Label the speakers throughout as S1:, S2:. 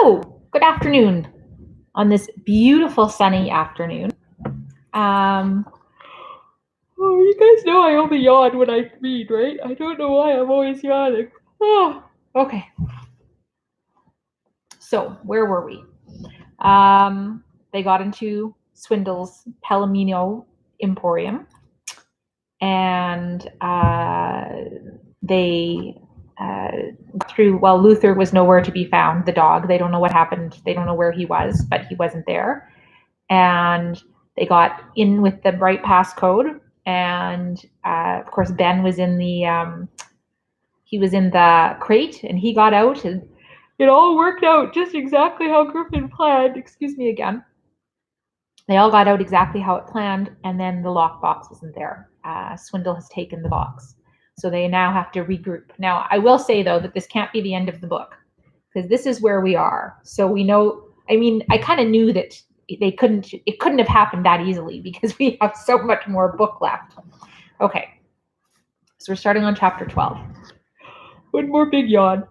S1: Hello, good afternoon on this beautiful sunny afternoon. You guys know I only yawn when I read, right? I don't know why I'm always yawning. Okay. So, where were we? They got into Swindle's Palomino Emporium, and they through, well, Luther was nowhere to be found, the dog. They don't know what happened. They don't know where he was, but he wasn't there. And they got in with the right passcode. And of course, Ben was in the crate, and he got out, and it all worked out just exactly how Griffin planned. Excuse me again. They all got out exactly how it planned, and then the lockbox wasn't there. Swindle has taken the box. So they now have to regroup. Now, I will say, though, that this can't be the end of the book, because this is where we are. So we know, I kind of knew that it couldn't have happened that easily, because we have so much more book left. Okay. So we're starting on chapter 12. One more big yawn.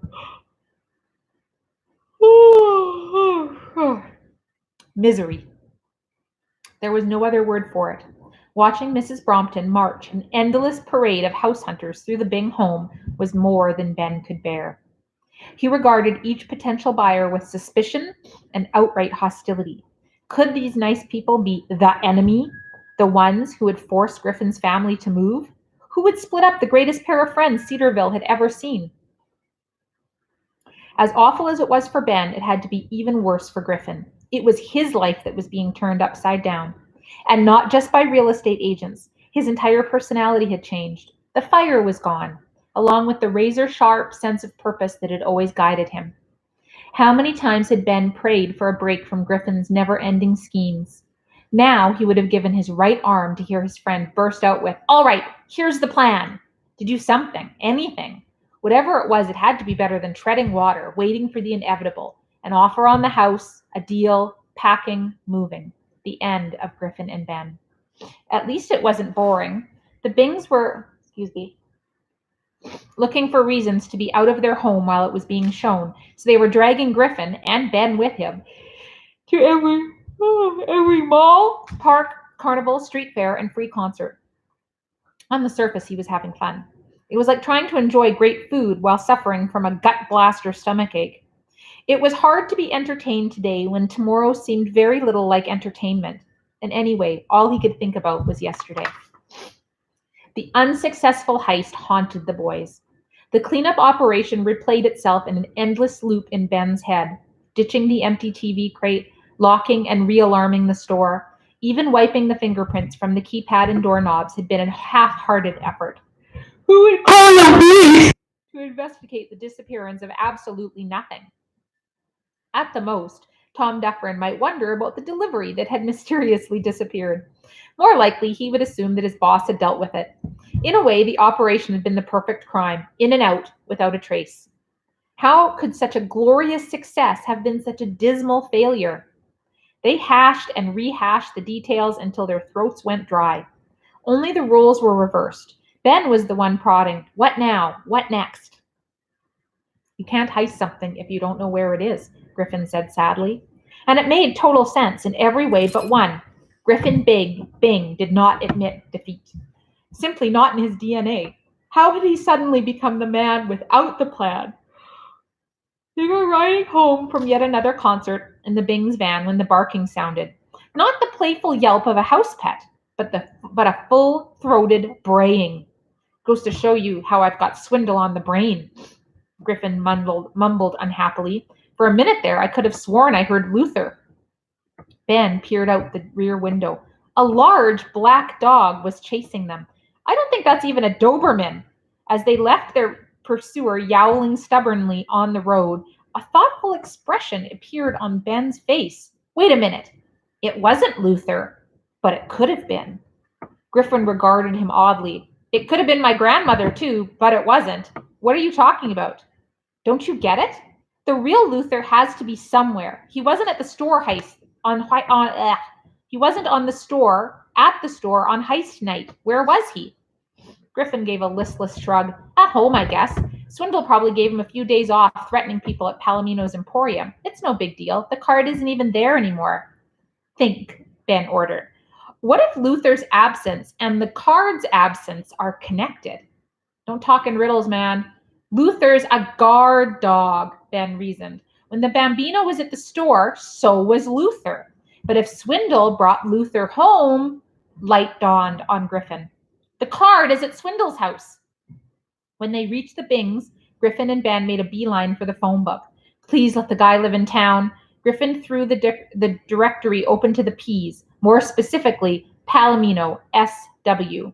S1: Misery. There was no other word for it. Watching Mrs. Brompton march an endless parade of house hunters through the Byng home was more than Ben could bear. He regarded each potential buyer with suspicion and outright hostility. Could these nice people be the enemy? The ones who would force Griffin's family to move? Who would split up the greatest pair of friends Cedarville had ever seen? As awful as it was for Ben, it had to be even worse for Griffin. It was his life that was being turned upside down. And not just by real estate agents. His entire personality had changed. The fire was gone, along with the razor-sharp sense of purpose that had always guided him. How many times had Ben prayed for a break from Griffin's never-ending schemes? Now he would have given his right arm to hear his friend burst out with, "All right, here's the plan," to do something, anything. Whatever it was, it had to be better than treading water, waiting for the inevitable, an offer on the house, a deal, packing, moving. The end of Griffin and Ben. At least it wasn't boring. The Byngs were, looking for reasons to be out of their home while it was being shown, so they were dragging Griffin and Ben with him to every mall, park, carnival, street fair, and free concert. On the surface, he was having fun. It was like trying to enjoy great food while suffering from a gut blast or stomachache. It was hard to be entertained today when tomorrow seemed very little like entertainment. And anyway, all he could think about was yesterday. The unsuccessful heist haunted the boys. The cleanup operation replayed itself in an endless loop in Ben's head, ditching the empty TV crate, locking and re-alarming the store. Even wiping the fingerprints from the keypad and doorknobs had been a half-hearted effort. Who would call the police to investigate the disappearance of absolutely nothing? At the most, Tom Dufferin might wonder about the delivery that had mysteriously disappeared. More likely, he would assume that his boss had dealt with it. In a way, the operation had been the perfect crime, in and out, without a trace. How could such a glorious success have been such a dismal failure? They hashed and rehashed the details until their throats went dry. Only the roles were reversed. Ben was the one prodding, "What now? What next?" "You can't heist something if you don't know where it is," Griffin said sadly. And it made total sense in every way but one. Griffin Byng did not admit defeat. Simply not in his DNA. How had he suddenly become the man without the plan? They were riding home from yet another concert in the Bing's van when the barking sounded. Not the playful yelp of a house pet, but a full-throated braying. "Goes to show you how I've got Swindle on the brain," Griffin mumbled unhappily. "For a minute there, I could have sworn I heard Luther." Ben peered out the rear window. A large black dog was chasing them. "I don't think that's even a Doberman." As they left their pursuer yowling stubbornly on the road, a thoughtful expression appeared on Ben's face. "Wait a minute. It wasn't Luther, but it could have been." Griffin regarded him oddly. "It could have been my grandmother, too, but it wasn't. What are you talking about? Don't you get it? The real Luther has to be somewhere. He wasn't at the store heist He wasn't at the store on heist night. Where was he?" Griffin gave a listless shrug. "At home, I guess. Swindle probably gave him a few days off threatening people at Palomino's Emporium. It's no big deal. The card isn't even there anymore. Think, Ben ordered. What if Luther's absence and the card's absence are connected? Don't talk in riddles, man. Luther's a guard dog, Ben reasoned. When the Bambino was at the store, so was Luther. But if Swindle brought Luther home, light dawned on Griffin. The card is at Swindle's house. When they reached the Bings, Griffin and Ben made a beeline for the phone book. Please let the guy live in town. Griffin threw the directory open to the P's, more specifically, Palomino, SW.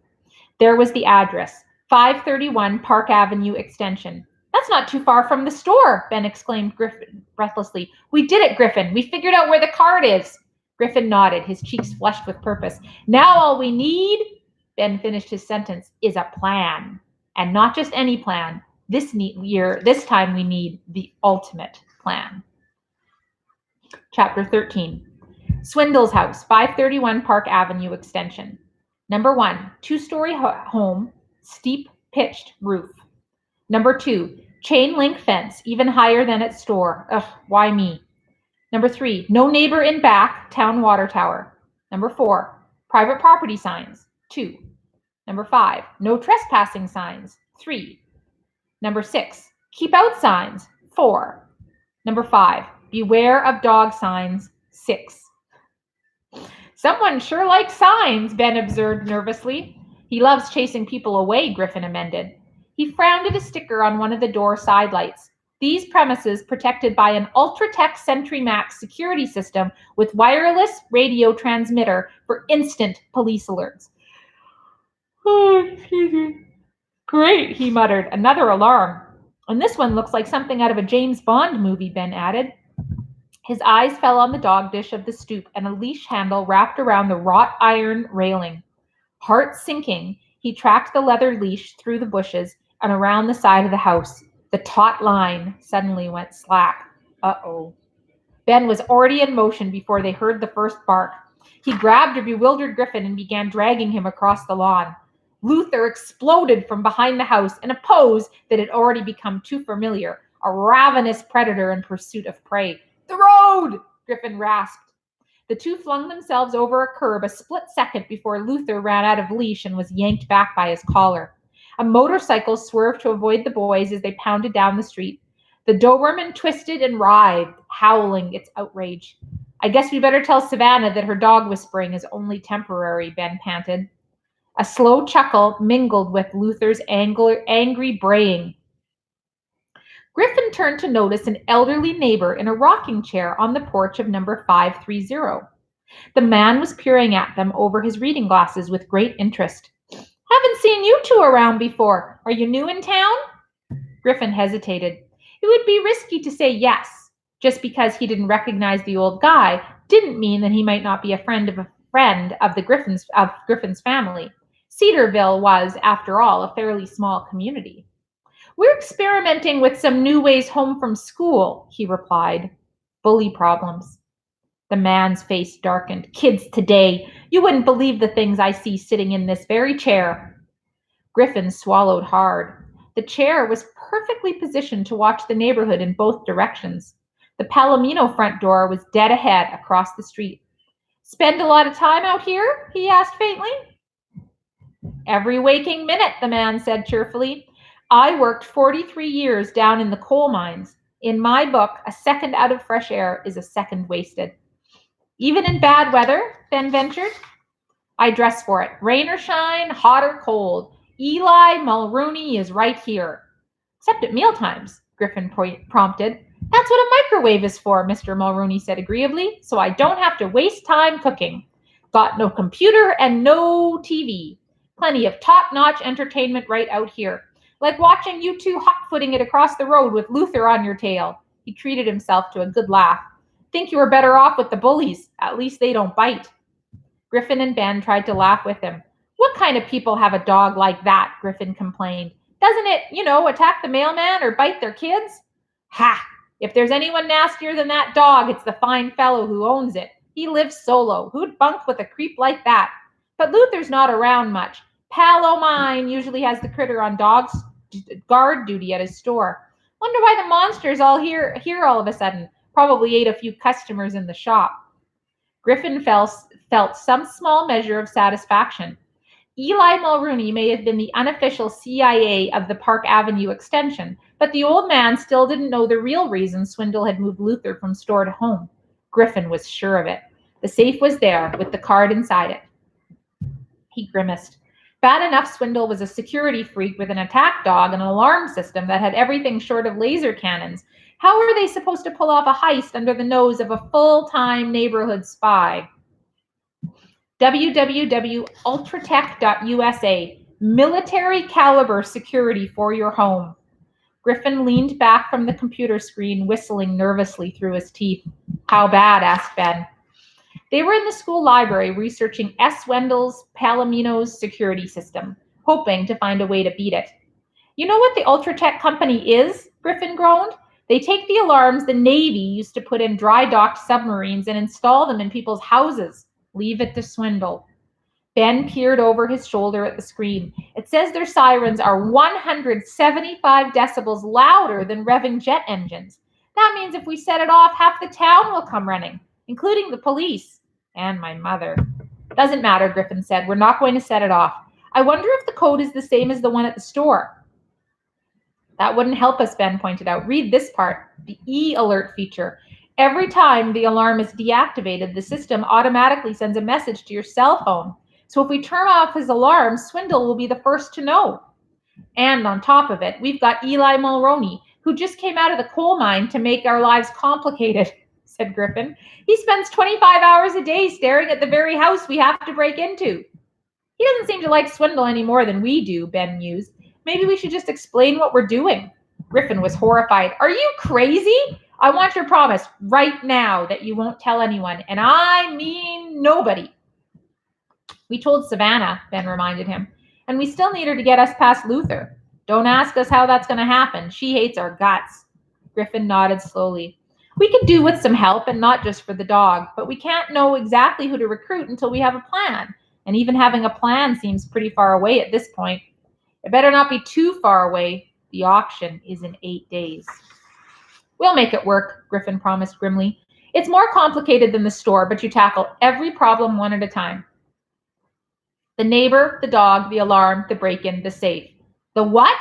S1: There was the address, 531 Park Avenue Extension. That's not too far from the store, Ben exclaimed Griffin breathlessly. We did it, Griffin. We figured out where the card is. Griffin nodded, his cheeks flushed with purpose. Now all we need, Ben finished his sentence, is a plan. And not just any plan. This time we need the ultimate plan. Chapter 13. Swindle's house, 531 Park Avenue Extension. Number 1, 2-story home, steep pitched roof. Number 2, chain link fence, even higher than its store. Ugh, why me? Number 3, no neighbor in back, town water tower. Number 4, private property signs. 2. Number 5, no trespassing signs. 3. Number 6, keep out signs. 4. Number 5, beware of dog signs. 6. Someone sure likes signs, Ben observed nervously. He loves chasing people away, Griffin amended. He frowned at a sticker on one of the door side lights. These premises protected by an Ultratech Sentry Max security system with wireless radio transmitter for instant police alerts. Oh, excuse me. Great, he muttered. Another alarm. And this one looks like something out of a James Bond movie, Ben added. His eyes fell on the dog dish of the stoop and a leash handle wrapped around the wrought iron railing. Heart sinking, he tracked the leather leash through the bushes and around the side of the house. The taut line suddenly went slack. Uh-oh. Ben was already in motion before they heard the first bark. He grabbed a bewildered Griffin and began dragging him across the lawn. Luther exploded from behind the house in a pose that had already become too familiar, a ravenous predator in pursuit of prey. The road! Griffin rasped. The two flung themselves over a curb a split second before Luther ran out of leash and was yanked back by his collar. A motorcycle swerved to avoid the boys as they pounded down the street. The Doberman twisted and writhed, howling its outrage. I guess we better tell Savannah that her dog whispering is only temporary, Ben panted. A slow chuckle mingled with Luther's angry braying. Griffin turned to notice an elderly neighbor in a rocking chair on the porch of number 530. The man was peering at them over his reading glasses with great interest. Haven't seen you two around before. Are you new in town? Griffin hesitated. It would be risky to say yes. Just because he didn't recognize the old guy didn't mean that he might not be a friend of Griffin's family. Cedarville was, after all, a fairly small community. We're experimenting with some new ways home from school, he replied. Bully problems. The man's face darkened. Kids today, you wouldn't believe the things I see sitting in this very chair. Griffin swallowed hard. The chair was perfectly positioned to watch the neighborhood in both directions. The Palomino front door was dead ahead across the street. Spend a lot of time out here? He asked faintly. Every waking minute, the man said cheerfully. I worked 43 years down in the coal mines. In my book, a second out of fresh air is a second wasted. Even in bad weather, Ben ventured. I dress for it. Rain or shine, hot or cold. Eli Mulrooney is right here. Except at mealtimes, Griffin prompted. That's what a microwave is for, Mr. Mulrooney said agreeably, so I don't have to waste time cooking. Got no computer and no TV. Plenty of top-notch entertainment right out here. Like watching you two hot-footing it across the road with Luther on your tail. He treated himself to a good laugh. Think you were better off with the bullies. At least they don't bite. Griffin and Ben tried to laugh with him. What kind of people have a dog like that? Griffin complained. Doesn't it, attack the mailman or bite their kids? Ha! If there's anyone nastier than that dog, it's the fine fellow who owns it. He lives solo. Who'd bunk with a creep like that? But Luther's not around much. Pal o' mine usually has the critter on dog guard duty at his store. Wonder why the monster's all here all of a sudden. Probably ate a few customers in the shop. Griffin felt some small measure of satisfaction. Eli Mulrooney may have been the unofficial CIA of the Park Avenue extension, but the old man still didn't know the real reason Swindle had moved Luther from store to home. Griffin was sure of it. The safe was there, with the card inside it. He grimaced. Bad enough Swindle was a security freak with an attack dog and an alarm system that had everything short of laser cannons. How were they supposed to pull off a heist under the nose of a full-time neighborhood spy? www.ultratech.usa. Military caliber security for your home. Griffin leaned back from the computer screen, whistling nervously through his teeth. How bad? Asked Ben. They were in the school library researching S. Wendell's Palomino's security system, hoping to find a way to beat it. You know what the Ultratech company is? Griffin groaned. They take the alarms the Navy used to put in dry-docked submarines and install them in people's houses. Leave it to Swindle. Ben peered over his shoulder at the screen. It says their sirens are 175 decibels louder than revving jet engines. That means if we set it off, half the town will come running, including the police and my mother. Doesn't matter, Griffin said. We're not going to set it off. I wonder if the code is the same as the one at the store. That wouldn't help us, Ben pointed out. Read this part, the E-alert feature. Every time the alarm is deactivated, the system automatically sends a message to your cell phone. So if we turn off his alarm, Swindle will be the first to know. And on top of it, we've got Eli Mulroney, who just came out of the coal mine to make our lives complicated, said Griffin. He spends 25 hours a day staring at the very house we have to break into. He doesn't seem to like Swindle any more than we do, Ben mused. Maybe we should just explain what we're doing. Griffin was horrified. Are you crazy? I want your promise right now that you won't tell anyone, and I mean nobody. We told Savannah, Ben reminded him, and we still need her to get us past Luther. Don't ask us how that's going to happen. She hates our guts. Griffin nodded slowly. We could do with some help, and not just for the dog, but we can't know exactly who to recruit until we have a plan, and even having a plan seems pretty far away at this point. It better not be too far away. The auction is in 8 days. We'll make it work, Griffin promised grimly. It's more complicated than the store, but you tackle every problem one at a time. The neighbor, the dog, the alarm, the break-in, the safe. The what?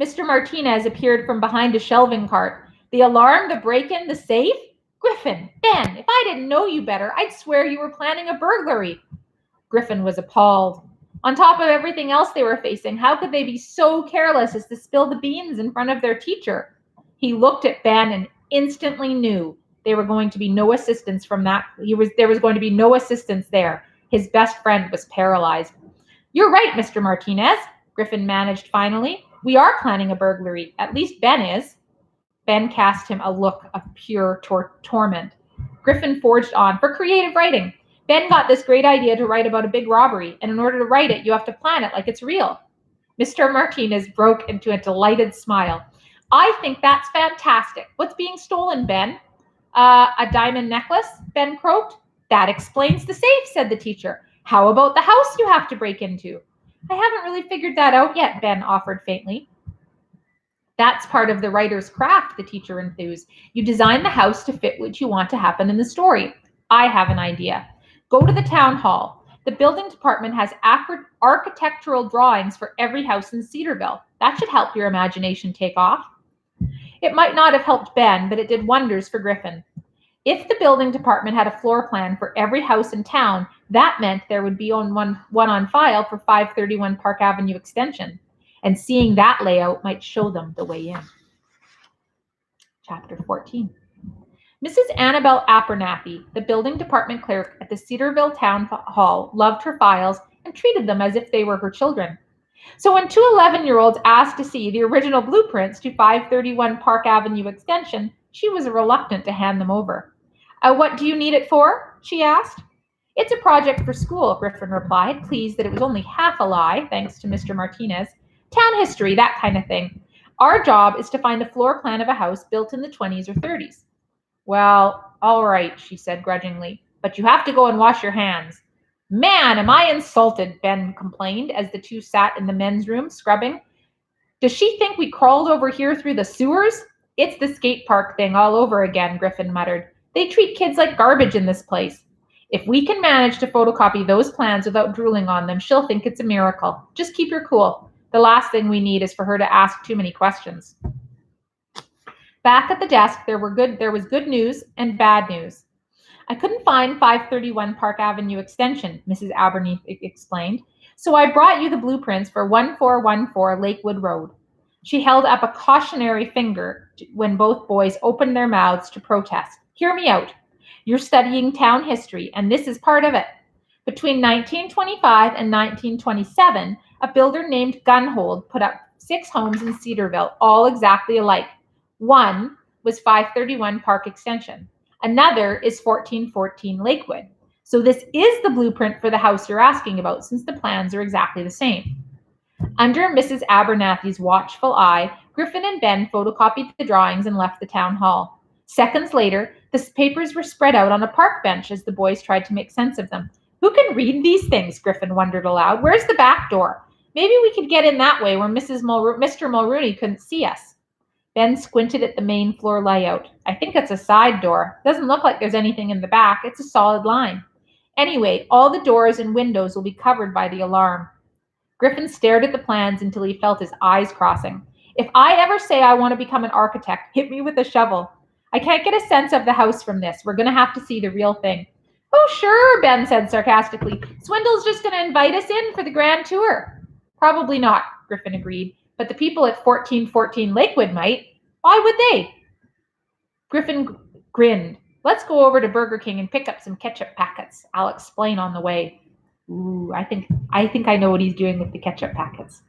S1: Mr. Martinez appeared from behind a shelving cart. The alarm, the break-in, the safe? Griffin, Ben, if I didn't know you better, I'd swear you were planning a burglary. Griffin was appalled. On top of everything else they were facing, how could they be so careless as to spill the beans in front of their teacher? He looked at Ben and instantly knew there were going to be no assistance from that. There was going to be no assistance there. His best friend was paralyzed. You're right, Mr. Martinez, Griffin managed finally. We are planning a burglary. At least Ben is. Ben cast him a look of pure torment. Griffin forged on. For creative writing. Ben got this great idea to write about a big robbery, and in order to write it, you have to plan it like it's real. Mr. Martinez broke into a delighted smile. I think that's fantastic. What's being stolen, Ben? A diamond necklace? Ben croaked. That explains the safe, said the teacher. How about the house you have to break into? I haven't really figured that out yet, Ben offered faintly. That's part of the writer's craft, the teacher enthused. You design the house to fit what you want to happen in the story. I have an idea. Go to the town hall. The building department has architectural drawings for every house in Cedarville. That should help your imagination take off. It might not have helped Ben, but it did wonders for Griffin. If the building department had a floor plan for every house in town, that meant there would be one on file for 531 Park Avenue Extension. And seeing that layout might show them the way in. Chapter 14. Mrs. Annabelle Abernathy, the building department clerk at the Cedarville Town Hall, loved her files and treated them as if they were her children. So when two 11-year-olds asked to see the original blueprints to 531 Park Avenue Extension, she was reluctant to hand them over. What do you need it for? She asked. It's a project for school, Griffin replied, pleased that it was only half a lie, thanks to Mr. Martinez. Town history, that kind of thing. Our job is to find the floor plan of a house built in the 20s or 30s. Well, all right, she said grudgingly, but you have to go and wash your hands. Man, am I insulted, Ben complained as the two sat in the men's room, scrubbing. Does she think we crawled over here through the sewers? It's the skate park thing all over again, Griffin muttered. They treat kids like garbage in this place. If we can manage to photocopy those plans without drooling on them, she'll think it's a miracle. Just keep your cool. The last thing we need is for her to ask too many questions. Back at the desk, there was good news and bad news. I couldn't find 531 Park Avenue Extension, Mrs. Abernethy explained, so I brought you the blueprints for 1414 Lakewood Road. She held up a cautionary finger when both boys opened their mouths to protest. Hear me out. You're studying town history, and this is part of it. Between 1925 and 1927, a builder named Gunhold put up 6 homes in Cedarville, all exactly alike. One was 531 Park Extension. Another is 1414 Lakewood. So this is the blueprint for the house you're asking about, since the plans are exactly the same. Under Mrs. Abernathy's watchful eye, Griffin and Ben photocopied the drawings and left the town hall. Seconds later, the papers were spread out on a park bench as the boys tried to make sense of them. Who can read these things? Griffin wondered aloud. Where's the back door? Maybe we could get in that way where Mr. Mulrooney couldn't see us. Ben squinted at the main floor layout. I think it's a side door. Doesn't look like there's anything in the back. It's a solid line. Anyway, all the doors and windows will be covered by the alarm. Griffin stared at the plans until he felt his eyes crossing. If I ever say I want to become an architect, hit me with a shovel. I can't get a sense of the house from this. We're going to have to see the real thing. Oh, sure, Ben said sarcastically. Swindle's just going to invite us in for the grand tour. Probably not, Griffin agreed. But the people at 1414 Lakewood might. Why would they? Griffin grinned. Let's go over to Burger King and pick up some ketchup packets. I'll explain on the way. Ooh, I think I know what he's doing with the ketchup packets.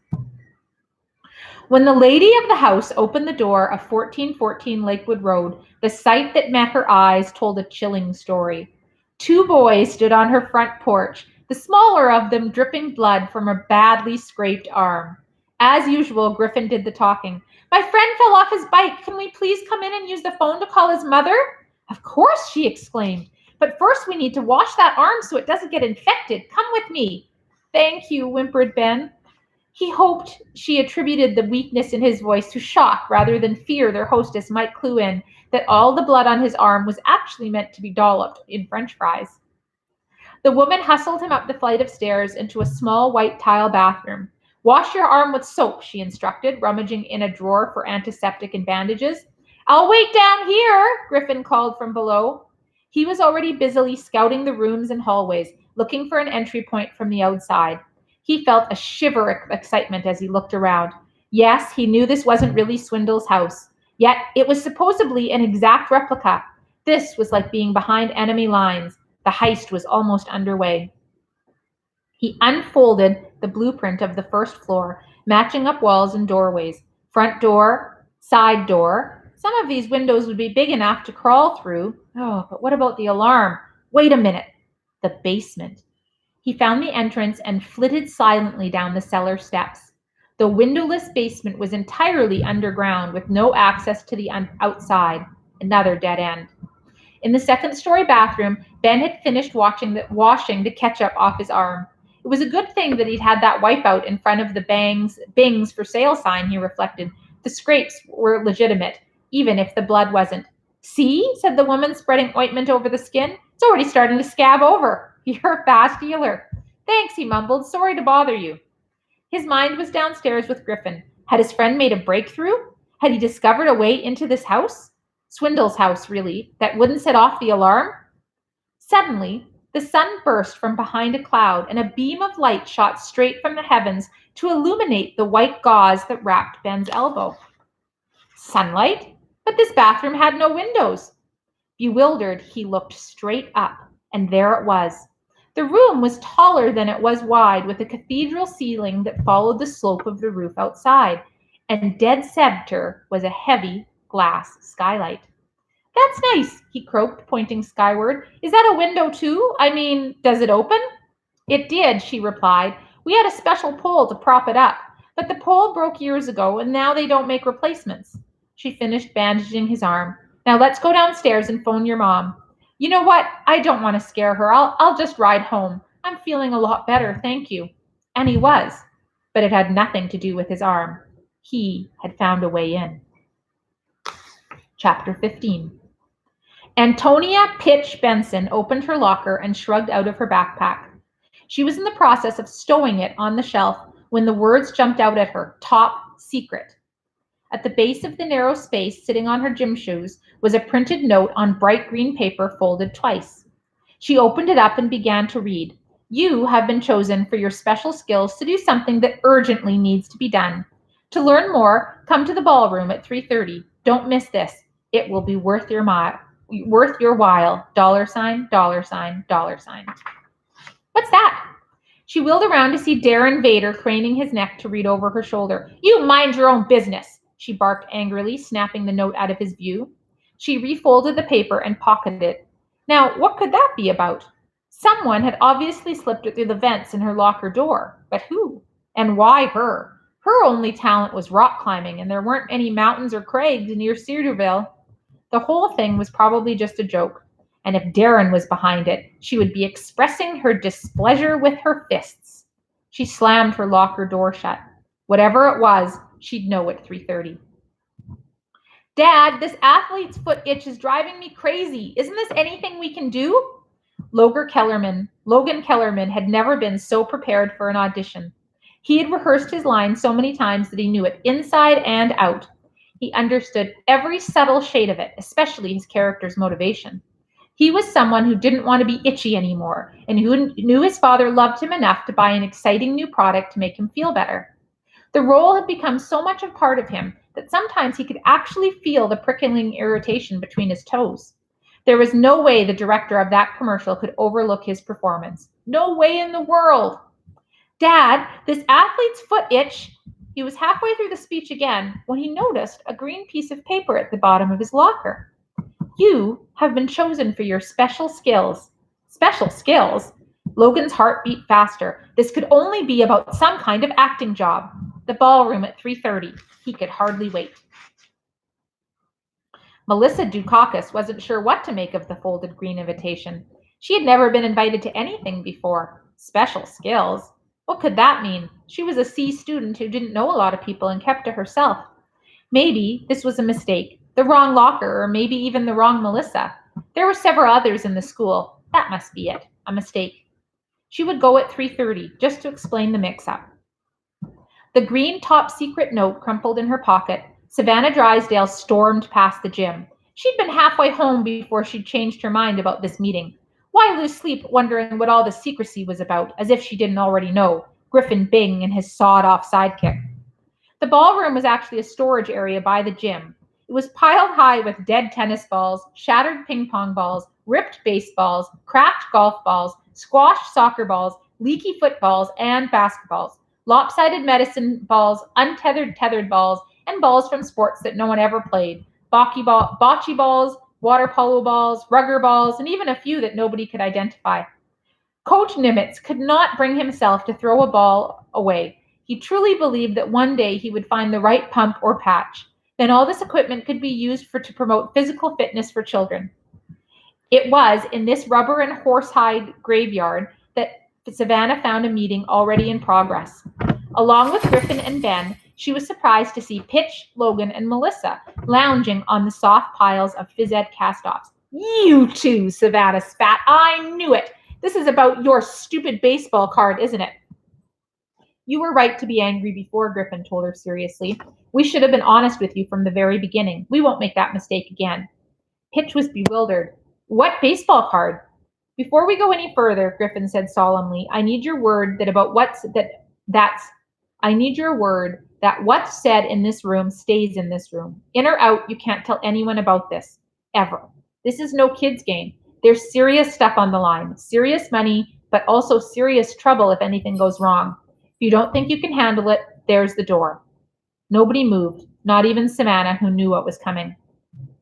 S1: When the lady of the house opened the door of 1414 Lakewood Road, the sight that met her eyes told a chilling story. 2 boys stood on her front porch, the smaller of them dripping blood from a badly scraped arm. As usual, Griffin did the talking. My friend fell off his bike. Can we please come in and use the phone to call his mother? Of course, she exclaimed. But first we need to wash that arm so it doesn't get infected. Come with me. Thank you, whimpered Ben. He hoped she attributed the weakness in his voice to shock rather than fear their hostess might clue in that all the blood on his arm was actually meant to be dolloped in French fries. The woman hustled him up the flight of stairs into a small white tile bathroom. Wash your arm with soap, she instructed, rummaging in a drawer for antiseptic and bandages. I'll wait down here, Griffin called from below. He was already busily scouting the rooms and hallways, looking for an entry point from the outside. He felt a shiver of excitement as he looked around. Yes, he knew this wasn't really Swindle's house, yet it was supposedly an exact replica. This was like being behind enemy lines. The heist was almost underway. He unfolded the blueprint of the first floor, matching up walls and doorways. Front door, side door. Some of these windows would be big enough to crawl through. Oh, but what about the alarm? Wait a minute. The basement. He found the entrance and flitted silently down the cellar steps. The windowless basement was entirely underground with no access to the outside. Another dead end. In the second-story bathroom, Ben had finished washing the ketchup off his arm. It was a good thing that he'd had that wipeout in front of the Bing's for sale sign, he reflected. The scrapes were legitimate, even if the blood wasn't. See, said the woman, spreading ointment over the skin. It's already starting to scab over. You're a fast healer. Thanks, he mumbled. Sorry to bother you. His mind was downstairs with Griffin. Had his friend made a breakthrough? Had he discovered a way into this house? Swindle's house, really, that wouldn't set off the alarm? Suddenly, the sun burst from behind a cloud, and a beam of light shot straight from the heavens to illuminate the white gauze that wrapped Ben's elbow. Sunlight? But this bathroom had no windows. Bewildered, he looked straight up, and there it was. The room was taller than it was wide, with a cathedral ceiling that followed the slope of the roof outside, and dead center was a heavy glass skylight. That's nice, he croaked, pointing skyward. Is that a window too? I mean, does it open? It did, she replied. We had a special pole to prop it up, but the pole broke years ago, and now they don't make replacements. She finished bandaging his arm. Now let's go downstairs and phone your mom. You know what? I don't want to scare her. I'll just ride home. I'm feeling a lot better, thank you. And he was, but it had nothing to do with his arm. He had found a way in. Chapter 15. Antonia Pitch Benson opened her locker and shrugged out of her backpack. She was in the process of stowing it on the shelf when the words jumped out at her, top secret. At the base of the narrow space sitting on her gym shoes was a printed note on bright green paper folded twice. She opened it up and began to read. You have been chosen for your special skills to do something that urgently needs to be done. To learn more, come to the ballroom at 3:30. Don't miss this. It will be worth your while. $$$$$. What's that? She wheeled around to see Darren Vader craning his neck to read over her shoulder. You mind your own business, she barked angrily, snapping the note out of his view. She refolded the paper and pocketed it. Now, what could that be about? Someone had obviously slipped it through the vents in her locker door. But who? And why her? Her only talent was rock climbing, and there weren't any mountains or crags near Cedarville. The whole thing was probably just a joke. And if Darren was behind it, she would be expressing her displeasure with her fists. She slammed her locker door shut. Whatever it was, she'd know at 3:30. Dad, this athlete's foot itch is driving me crazy. Isn't this anything we can do? Logan Kellerman had never been so prepared for an audition. He had rehearsed his lines so many times that he knew it inside and out. He understood every subtle shade of it, especially his character's motivation. He was someone who didn't want to be itchy anymore, and who knew his father loved him enough to buy an exciting new product to make him feel better. The role had become so much a part of him that sometimes he could actually feel the prickling irritation between his toes. There was no way the director of that commercial could overlook his performance. No way in the world. Dad, this athlete's foot itch. He was halfway through the speech again when he noticed a green piece of paper at the bottom of his locker. You have been chosen for your special skills. Special skills? Logan's heart beat faster. This could only be about some kind of acting job. The ballroom at 3:30. He could hardly wait. Melissa Dukakis wasn't sure what to make of the folded green invitation. She had never been invited to anything before. Special skills? What could that mean? She was a C student who didn't know a lot of people and kept to herself. Maybe this was a mistake, the wrong locker, or maybe even the wrong Melissa. There were several others in the school. That must be it, a mistake. She would go at 3:30 just to explain the mix-up. The green top secret note crumpled in her pocket. Savannah Drysdale stormed past the gym. She'd been halfway home before she'd changed her mind about this meeting. Why lose sleep wondering what all the secrecy was about, as if she didn't already know? Griffin Bing and his sawed-off sidekick. The ballroom was actually a storage area by the gym. It was piled high with dead tennis balls, shattered ping pong balls, ripped baseballs, cracked golf balls, squashed soccer balls, leaky footballs, and basketballs, lopsided medicine balls, untethered tethered balls, and balls from sports that no one ever played, bocce balls, water polo balls, rugger balls, and even a few that nobody could identify. Coach Nimitz could not bring himself to throw a ball away. He truly believed that one day he would find the right pump or patch. Then all this equipment could be used to promote physical fitness for children. It was in this rubber and horsehide graveyard that Savannah found a meeting already in progress. Along with Griffin and Ben, she was surprised to see Pitch, Logan, and Melissa lounging on the soft piles of phys ed cast-offs. You two, Savannah spat. I knew it. This is about your stupid baseball card, isn't it? You were right to be angry before, Griffin told her seriously. We should have been honest with you from the very beginning. We won't make that mistake again. Pitch was bewildered. What baseball card? Before we go any further, Griffin said solemnly, I need your word that what's said in this room stays in this room. In or out, you can't tell anyone about this. Ever. This is no kid's game. There's serious stuff on the line. Serious money, but also serious trouble if anything goes wrong. If you don't think you can handle it, there's the door. Nobody moved, not even Savannah, who knew what was coming.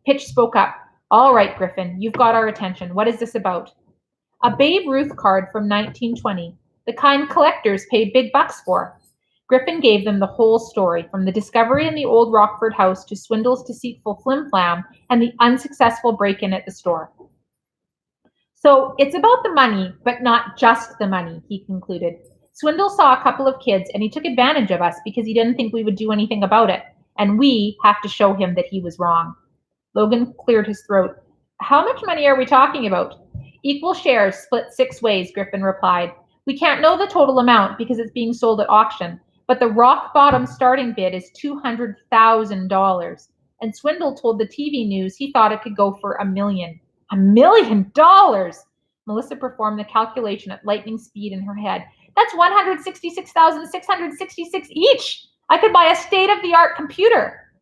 S1: Pitch spoke up. All right, Griffin, you've got our attention. What is this about? A Babe Ruth card from 1920, the kind collectors pay big bucks for. Griffin gave them the whole story, from the discovery in the old Rockford house to Swindle's deceitful flim-flam and the unsuccessful break-in at the store. So it's about the money, but not just the money, he concluded. Swindle saw a couple of kids and he took advantage of us because he didn't think we would do anything about it. And we have to show him that he was wrong. Logan cleared his throat. How much money are we talking about? Equal shares, split 6 ways, Griffin replied. We can't know the total amount because it's being sold at auction, but the rock bottom starting bid is $200,000. And Swindle told the TV news he thought it could go for $1 million. $1 million! Melissa performed the calculation at lightning speed in her head. That's $166,666 each. I could buy a state-of-the-art computer.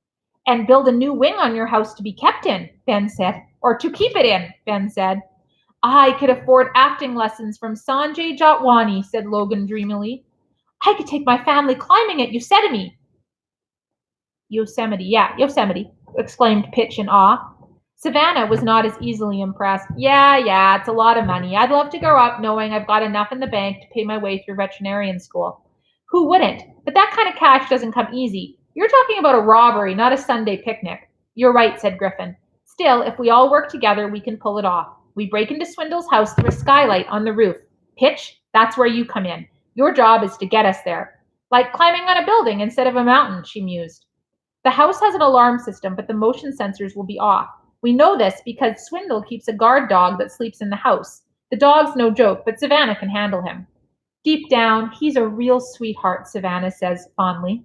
S1: And build a new wing on your house to be kept in, Ben said. Or to keep it in, Ben said. I could afford acting lessons from Sanjay Jotwani, said Logan dreamily. I could take my family climbing at Yosemite. Yosemite, exclaimed Pitch in awe. Savannah was not as easily impressed. Yeah, it's a lot of money. I'd love to grow up knowing I've got enough in the bank to pay my way through veterinarian school. Who wouldn't? But that kind of cash doesn't come easy. You're talking about a robbery, not a Sunday picnic. You're right, said Griffin. Still, if we all work together, we can pull it off. We break into Swindle's house through a skylight on the roof. Pitch, that's where you come in. Your job is to get us there. Like climbing on a building instead of a mountain, she mused. The house has an alarm system, but the motion sensors will be off. We know this because Swindle keeps a guard dog that sleeps in the house. The dog's no joke, but Savannah can handle him. Deep down, he's a real sweetheart, Savannah says fondly.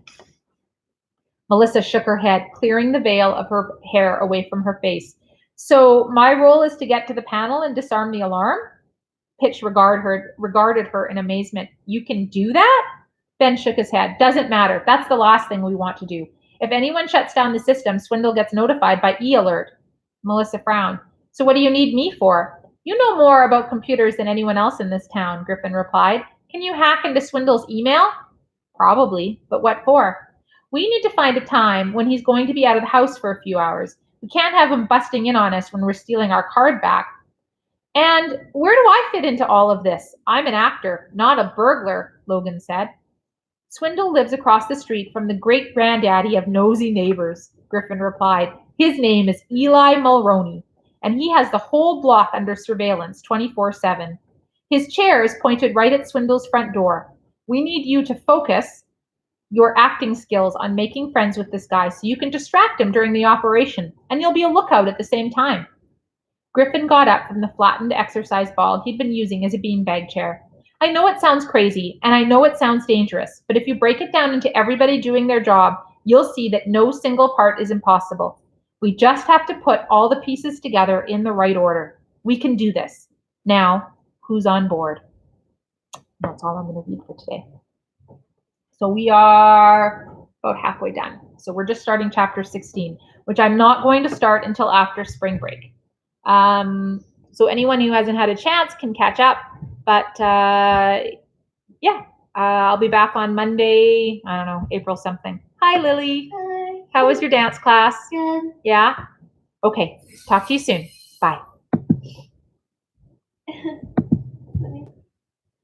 S1: Melissa shook her head, clearing the veil of her hair away from her face. So my role is to get to the panel and disarm the alarm? Pitch regarded her in amazement. You can do that? Ben shook his head. Doesn't matter. That's the last thing we want to do. If anyone shuts down the system, Swindle gets notified by e-alert. Melissa frowned. So what do you need me for? You know more about computers than anyone else in this town, Griffin replied. Can you hack into Swindle's email? Probably, but what for? We need to find a time when he's going to be out of the house for a few hours. We can't have him busting in on us when we're stealing our card back. And where do I fit into all of this? I'm an actor, not a burglar, Logan said. Swindle lives across the street from the great-granddaddy of nosy neighbors, Griffin replied. His name is Eli Mulroney, and he has the whole block under surveillance 24/7. His chair is pointed right at Swindle's front door. We need you to focus your acting skills on making friends with this guy so you can distract him during the operation, and you'll be a lookout at the same time. Griffin got up from the flattened exercise ball he'd been using as a beanbag chair. I know it sounds crazy, and I know it sounds dangerous, but if you break it down into everybody doing their job, you'll see that no single part is impossible. We just have to put all the pieces together in the right order. We can do this. Now, who's on board? That's all I'm going to read for today. So we are about halfway done. So we're just starting chapter 16, which I'm not going to start until after spring break. So anyone who hasn't had a chance can catch up. But I'll be back on Monday, I don't know, April something. Hi, Lily.
S2: Hi.
S1: How was your dance class?
S2: Good.
S1: Yeah? Okay. Talk to you soon. Bye.